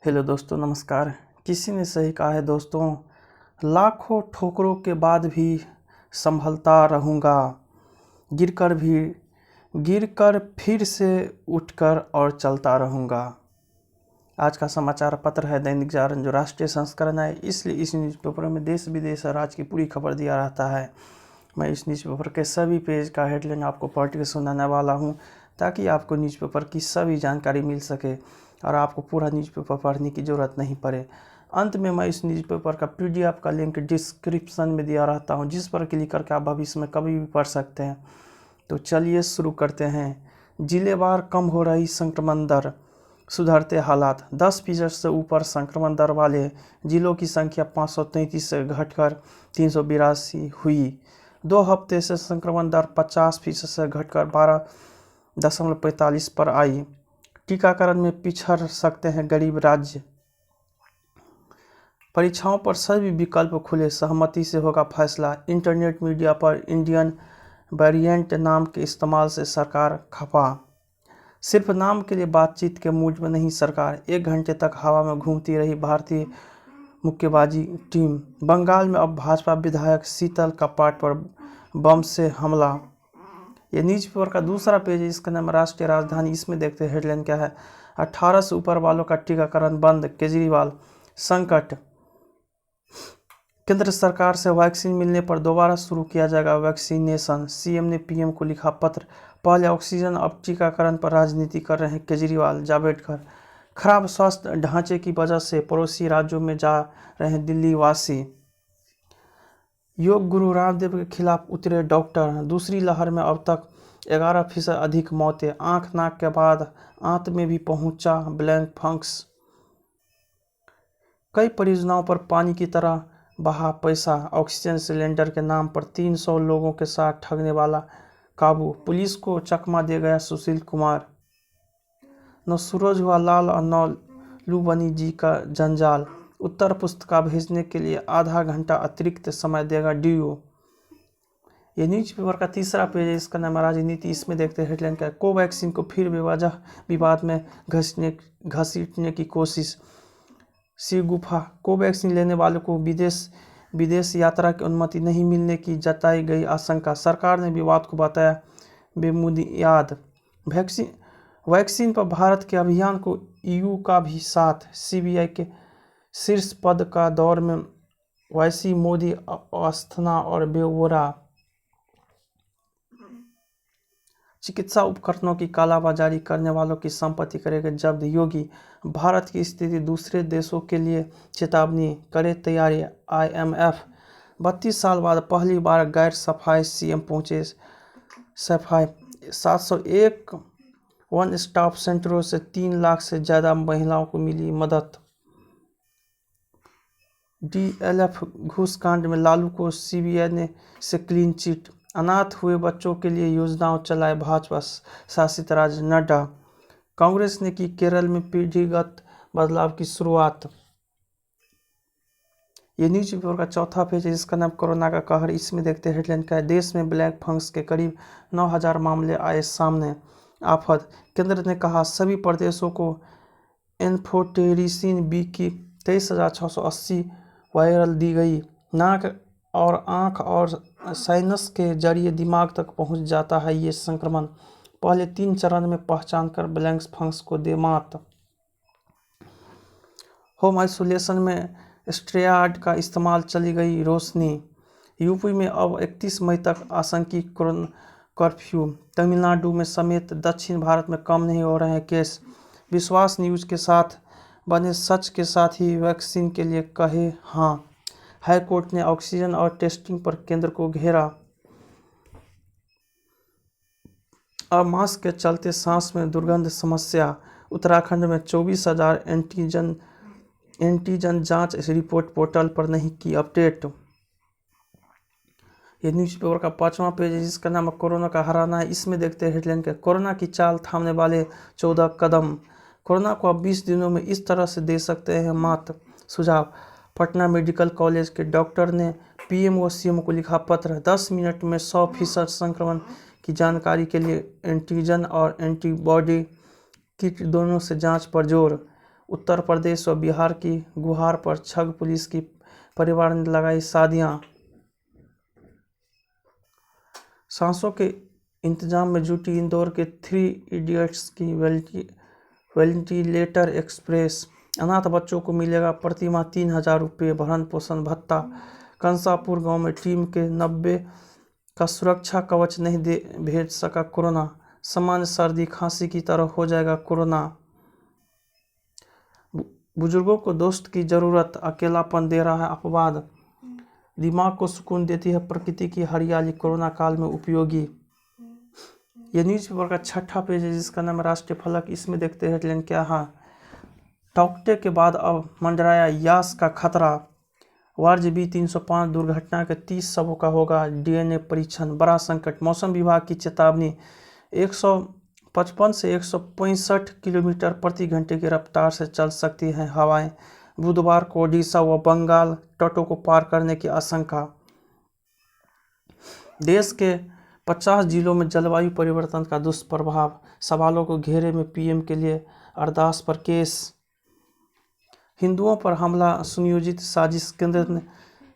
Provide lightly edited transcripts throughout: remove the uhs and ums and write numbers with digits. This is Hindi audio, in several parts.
हेलो दोस्तों, नमस्कार। किसी ने सही कहा है दोस्तों, लाखों ठोकरों के बाद भी संभलता रहूँगा, गिरकर फिर से उठकर और चलता रहूँगा। आज का समाचार पत्र है दैनिक जागरण, जो राष्ट्रीय संस्करण है, इसलिए इस न्यूज़पेपर में देश विदेश और राज्य की पूरी खबर दिया रहता है। मैं इस न्यूज़पेपर के सभी पेज का हेडलाइन आपको पढ़ के सुनाने वाला हूँ, ताकि आपको न्यूज़पेपर की सभी जानकारी मिल सके और आपको पूरा न्यूज़पेपर पढ़ने की ज़रूरत नहीं पड़े। अंत में मैं इस न्यूज़पेपर का PDF का लिंक डिस्क्रिप्शन में दिया रहता हूँ, जिस पर क्लिक करके आप भविष्य में कभी भी पढ़ सकते हैं। तो चलिए शुरू करते हैं। जिलेवार कम हो रही संक्रमण दर, सुधरते हालात। 10% से ऊपर संक्रमण दर वाले जिलों की संख्या 533 से घटकर 382 हुई। 2 हफ्ते से संक्रमण दर 50% से घटकर 12.45 पर आई। टीकाकरण में पिछड़ सकते हैं गरीब राज्य। परीक्षाओं पर सभी विकल्प खुले, सहमति से होगा फैसला। इंटरनेट मीडिया पर इंडियन वेरिएंट नाम के इस्तेमाल से सरकार खफा। सिर्फ नाम के लिए बातचीत के मूड में नहीं सरकार। 1 घंटे तक हवा में घूमती रही भारतीय मुक्केबाजी टीम। बंगाल में अब भाजपा विधायक शीतल कपाट पर बम से हमला। ये न्यूज़पेपर का दूसरा पेज है, इसका नाम राष्ट्रीय राजधानी। इसमें देखते हैं हेडलाइन क्या है। 18 से ऊपर वालों का टीकाकरण बंद, केजरीवाल। संकट, केंद्र सरकार से वैक्सीन मिलने पर दोबारा शुरू किया जाएगा वैक्सीनेशन। सीएम ने पीएम को लिखा पत्र। पहले ऑक्सीजन, अब टीकाकरण पर राजनीति कर रहे हैं केजरीवाल। जावड़ेकर, खराब स्वास्थ्य ढांचे की वजह से पड़ोसी राज्यों में जा रहे हैं दिल्ली वासी। योग गुरु रामदेव के खिलाफ उतरे डॉक्टर। दूसरी लहर में अब तक 11% अधिक मौतें। आंख नाक के बाद आंत में भी पहुंचा ब्लैक फंगस। कई परियोजनाओं पर पानी की तरह बहा पैसा। ऑक्सीजन सिलेंडर के नाम पर 300 लोगों के साथ ठगने वाला काबू। पुलिस को चकमा दे गया सुशील कुमार। न सूरज हुआ लाल और न लूबनी जी का जंजाल। उत्तर पुस्तिका भेजने के लिए आधा घंटा अतिरिक्त समय देगा DO। ये न्यूज़पेपर का तीसरा पेज है, इसका नाम राजनीति। इसमें देखते हैं हेडलाइन क्या है। कोवैक्सीन को फिर बेवजह विवाद में घसीटने की कोशिश। शिवगुफा, कोवैक्सीन लेने वालों को विदेश यात्रा की अनुमति नहीं मिलने की जताई गई आशंका। सरकार ने विवाद को बताया बेबुनियाद। वैक्सीन पर भारत के अभियान को EU का भी साथ। CBI के शीर्ष पद का दौर में वैसी मोदी, अस्थाना और बेवोरा। चिकित्सा उपकरणों की कालाबाजारी करने वालों की संपत्ति करेगा जब्त योगी। भारत की स्थिति दूसरे देशों के लिए चेतावनी, करे तैयारी IMF। 32 साल बाद पहली बार गैर सफाई CM पहुंचे सफाई। 701 वन स्टॉप सेंटरों से 3 लाख से ज़्यादा महिलाओं को मिली मदद। DLF घूसकांड में लालू को CBI ने से क्लीन चिट। अनाथ हुए बच्चों के लिए योजनाओं चलाए भाजपा शासित राज्य। नड्डा, कांग्रेस ने की केरल में पीढ़ीगत बदलाव की शुरुआत। ये न्यूज़पेपर का चौथा पेज है, जिसका नाम कोरोना का कहर। इसमें देखते हैं हेडलाइन क्या है। देश में ब्लैक फंगस के करीब 9000 मामले आए सामने। आफत, केंद्र ने कहा सभी प्रदेशों को एन्फोटेरिसिन B की 23,680 वायरल दी गई। नाक और आँख और साइनस के जरिए दिमाग तक पहुंच जाता है ये संक्रमण। पहले 3 चरण में पहचान कर ब्लैक फंगस को दे मात। होम आइसोलेशन में स्टेरॉयड का इस्तेमाल, चली गई रोशनी। यूपी में अब 31 मई तक आंशिक कर्फ्यू। तमिलनाडु में समेत दक्षिण भारत में कम नहीं हो रहे हैं केस। विश्वास न्यूज़ के साथ बने, सच के साथ ही वैक्सीन के लिए कहे हाँ। हाईकोर्ट ने ऑक्सीजन और टेस्टिंग पर केंद्र को घेरा। अब मास्क के चलते सांस में दुर्गंध समस्या। उत्तराखंड में 24,000 एंटीजन जांच रिपोर्ट पोर्टल पर नहीं की अपडेट। ये न्यूज़पेपर का 5वां पेज है, जिसका नाम कोरोना का हराना है। इसमें देखते हैं हेडलाइन के। कोरोना की चाल थामने वाले 14 कदम। कोरोना को अब 20 दिनों में इस तरह से दे सकते हैं मात। सुझाव, पटना मेडिकल कॉलेज के डॉक्टर ने PM व CM को लिखा पत्र। 10 मिनट में 100% संक्रमण की जानकारी के लिए एंटीजन और एंटीबॉडी किट दोनों से जांच पर जोर। उत्तर प्रदेश व बिहार की गुहार पर छग पुलिस की परिवार ने लगाई शादियां। सांसों के इंतजाम में जुटी इंदौर के 3 इडियट्स की वेंटिलेटर एक्सप्रेस। अनाथ बच्चों को मिलेगा प्रतिमाह 3,000 रुपये भरण पोषण भत्ता। कंसापुर गांव में टीम के 90 का सुरक्षा कवच नहीं भेज सका कोरोना। सामान्य सर्दी खांसी की तरह हो जाएगा कोरोना। बुजुर्गों को दोस्त की जरूरत, अकेलापन दे रहा है अपवाद। दिमाग को सुकून देती है प्रकृति की हरियाली, कोरोना काल में उपयोगी। ये न्यूज़पेपर का 6ठा पेज है जिसका नाम राष्ट्रीय फलक। इसमें देखते हैं हेडलाइन क्या है। टॉकटे के बाद अब मंडराया यास का खतरा। वार्ज बी 305 दुर्घटना के 30 शवों का होगा डीएनए परीक्षण। बड़ा संकट, मौसम विभाग की चेतावनी। 155 से 165 किलोमीटर प्रति घंटे की रफ्तार से चल सकती हैं हवाएं। बुधवार को ओडिशा व बंगाल तटों को पार करने की आशंका। देश के 50 जिलों में जलवायु परिवर्तन का दुष्प्रभाव। सवालों को घेरे में पीएम के लिए अरदास पर केस। हिंदुओं पर हमला सुनियोजित साजिश, केंद्र ने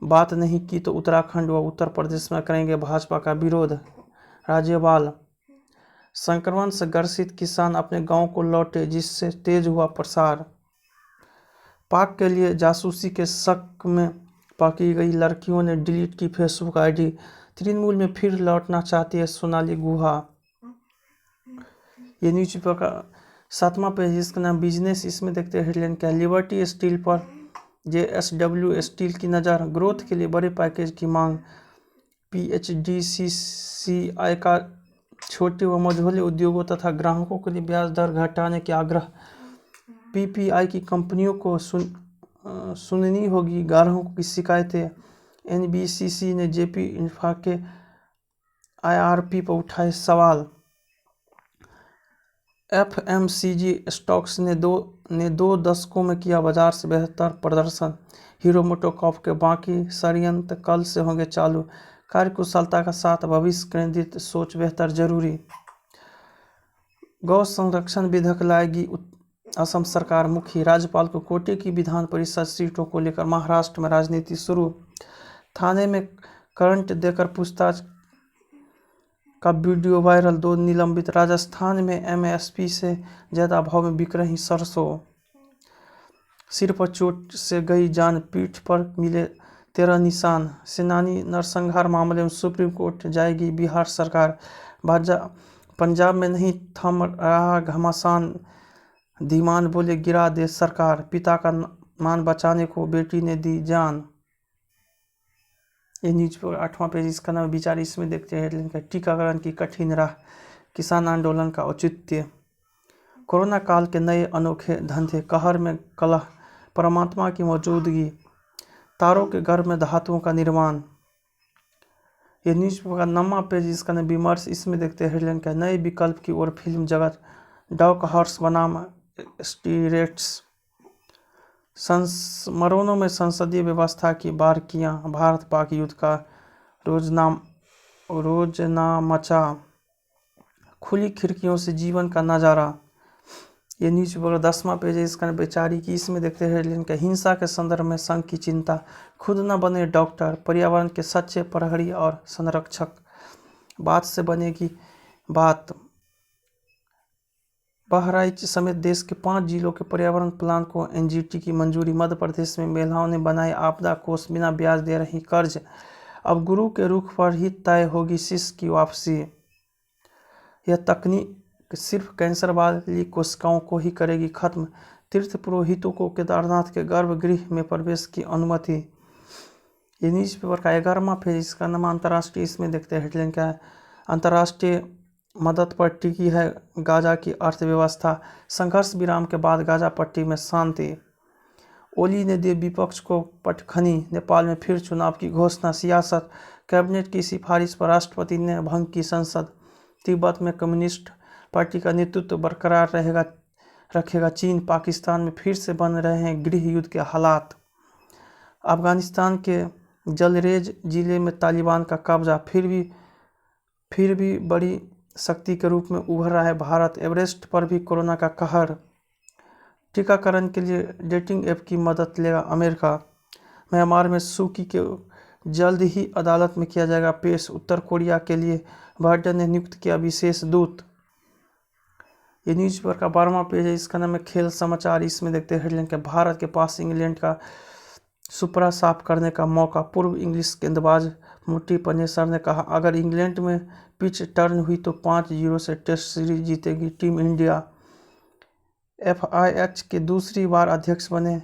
बात नहीं की तो उत्तराखंड व उत्तर प्रदेश में करेंगे भाजपा का विरोध। राज्यपाल। संक्रमण से ग्रसित किसान अपने गांव को लौटे जिससे तेज हुआ प्रसार। पाक के लिए जासूसी के शक में पकड़ी गई लड़कियों ने डिलीट की फेसबुक आईडी। तृणमूल में फिर लौटना चाहती है सोनाली गुहा। ये न्यूज़पेपर का 7वां पेज जिसका नाम बिजनेस। इसमें देखते हैं हेडलाइन क्या। लिबर्टी स्टील पर JSW स्टील की नज़र। ग्रोथ के लिए बड़े पैकेज की मांग। PHDCCI का छोटे व मझोले उद्योगों तथा ग्राहकों के लिए ब्याज दर घटाने के आग्रह। PPI की कंपनियों को सुननी होगी ग्राहकों की शिकायतें। NBCC ने JP इंफ्रा के IRP पर उठाए सवाल। FMCG स्टॉक्स ने दो दशकों में किया बाजार से बेहतर प्रदर्शन। हीरो मोटोकॉर्प के बाकी संयंत्र कल से होंगे चालू। कार्यकुशलता का साथ भविष्य केंद्रित सोच बेहतर जरूरी। गौ संरक्षण विधेयक लाएगी असम सरकार मुखी। राज्यपाल को कोटे की विधान परिषद सीटों को लेकर महाराष्ट्र में राजनीति शुरू। थाने में करंट देकर पूछताछ का वीडियो वायरल, 2 निलंबित। राजस्थान में MSP से ज़्यादा भाव में बिक रही सरसों। सिर पर चोट से गई जान, पीठ पर मिले 13 निशान। सेनानी नरसंहार मामले में सुप्रीम कोर्ट जाएगी बिहार सरकार। पंजाब में नहीं थम रहा घमासान, धीमान बोले गिरा दे सरकार। पिता का मान बचाने को बेटी ने दी जान। ये न्यूज पर 8वां पेज इसका नाम विचार। इसमें देखते हैं हेडलाइन का। टीकाकरण की कठिन राह, किसान आंदोलन का औचित्य। कोरोना काल के नए अनोखे धंधे, कहर में कलह, परमात्मा की मौजूदगी। तारों के गर्भ में धातुओं का निर्माण। ये न्यूज का 9वां पेज इसका नाम विमर्श। इसमें देखते हैं हेडलाइन का। नए विकल्प की ओर फिल्म जगत, डॉक हॉर्स बनाम स्टीरेट्स। संस्मरणों में संसदीय व्यवस्था की बारीकियां, भारत पाक युद्ध का रोजनामचा, खुली खिड़कियों से जीवन का नज़ारा। ये न्यूज़पेपर 10वां पेज है इसका बेचारी की। इसमें देखते हैं हेडलाइन का। हिंसा के संदर्भ में संघ की चिंता, खुद न बने डॉक्टर, पर्यावरण के सच्चे प्रहरी और संरक्षक। बात से बनेगी बात। बहराइच समेत देश के 5 जिलों के पर्यावरण प्लान को NGT की मंजूरी। मध्य प्रदेश में महिलाओं ने बनाए आपदा कोष, बिना ब्याज दे रही कर्ज। अब गुरु के रुख पर ही तय होगी शिष्य की वापसी। यह तकनीक सिर्फ कैंसर वाली कोशिकाओं को ही करेगी खत्म। तीर्थ पुरोहितों को केदारनाथ के गर्भगृह में प्रवेश की अनुमति। ये न्यूज़पेपर का 11वां पेज इसका नाम अंतर्राष्ट्रीय। इसमें देखते हैं हेडलाइन क्या है। अंतर्राष्ट्रीय मदद पर टिकी है गाजा की अर्थव्यवस्था। संघर्ष विराम के बाद गाजा पट्टी में शांति। ओली ने दी विपक्ष को पटखनी। नेपाल में फिर चुनाव की घोषणा। सियासत, कैबिनेट की सिफारिश पर राष्ट्रपति ने भंग की संसद। तिब्बत में कम्युनिस्ट पार्टी का नेतृत्व बरकरार रखेगा चीन। पाकिस्तान में फिर से बन रहे हैं गृह युद्ध के हालात। अफगानिस्तान के जलरेज जिले में तालिबान का कब्जा। फिर भी बड़ी शक्ति के रूप में उभर रहा है भारत। एवरेस्ट पर भी कोरोना का कहर। टीकाकरण के लिए डेटिंग ऐप की मदद लेगा अमेरिका। म्यांमार में सू की के जल्द ही अदालत में किया जाएगा पेश। उत्तर कोरिया के लिए बाइडेन ने नियुक्त किया विशेष दूत। ये न्यूज़पेपर का 12वां पेज है, इसका नाम है खेल समाचार। इसमें देखते हैं हेडलाइन के भारत के पास इंग्लैंड का सुपरा साफ करने का मौका। पूर्व इंग्लिश गेंदबाज मुट्टी पन्नेसर ने कहा, अगर इंग्लैंड में पिच टर्न हुई तो 5-0 से टेस्ट सीरीज जीतेगी टीम इंडिया। FIH के दूसरी बार अध्यक्ष बने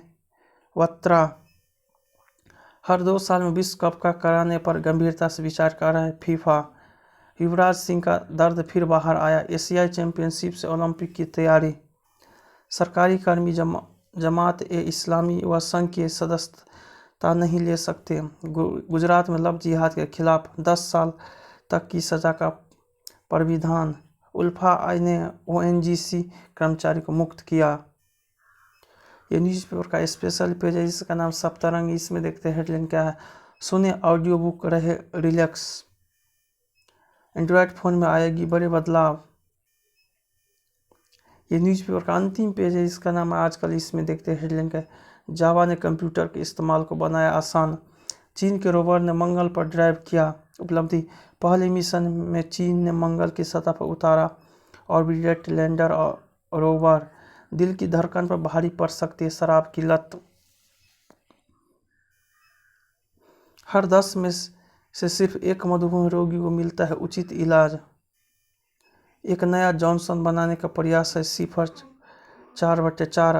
वत्रा। हर 2 साल में विश्व कप का कराने पर गंभीरता से विचार कर रहा है फीफा। युवराज सिंह का दर्द फिर बाहर आया। एशियाई चैंपियनशिप से ओलंपिक की तैयारी। सरकारी कर्मी जमात-ए-इस्लामी व संघ की सदस्यता नहीं ले सकते। गुजरात में लव जिहाद के खिलाफ 10 साल तक की सजा का प्राविधान। उल्फा आई ने ONGC कर्मचारी को मुक्त किया। ये न्यूज़पेपर का स्पेशल पेज है, इसका नाम सप्तरंग। इसमें देखते हैं हेडलाइन क्या है, सुने ऑडियो बुक रहे रिलैक्स। एंड्रॉयड फ़ोन में आएगी बड़े बदलाव। ये न्यूज़पेपर का अंतिम पेज है, इसका नाम है आजकल। इसमें देखते हैं हेडलाइन क्या है, जावा ने कंप्यूटर के इस्तेमाल को बनाया आसान। चीन के रोवर ने मंगल पर ड्राइव किया। उपलब्धि, पहले मिशन में चीन ने मंगल की सतह पर उतारा ऑर्बिट लैंडर और रोवर। दिल की धड़कन पर भारी पड़ सकती है शराब की लत। हर 10 में से सिर्फ एक मधुमेह रोगी को मिलता है उचित इलाज। एक नया जॉनसन बनाने का प्रयास है। 4/4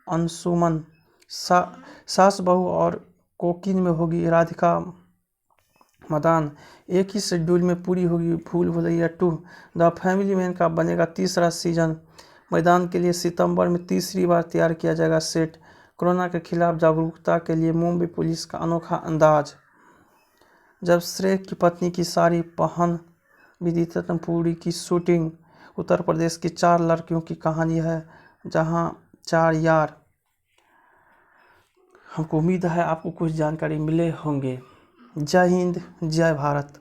अंशुमन। सास बहू और कोकीन में होगी राधिका मदान। एक ही शेड्यूल में पूरी होगी भूल भुलैया 2। द फैमिली मैन का बनेगा 3रा सीजन। मैदान के लिए सितंबर में तीसरी बार तैयार किया जाएगा सेट। कोरोना के खिलाफ जागरूकता के लिए मुंबई पुलिस का अनोखा अंदाज। जब श्रेय की पत्नी की साड़ी पहन विदिता तंपुरी की शूटिंग। उत्तर प्रदेश की 4 लड़कियों की कहानी है, जहां 4 यार। हमको उम्मीद है आपको कुछ जानकारी मिले होंगे। जय हिंद, जय भारत।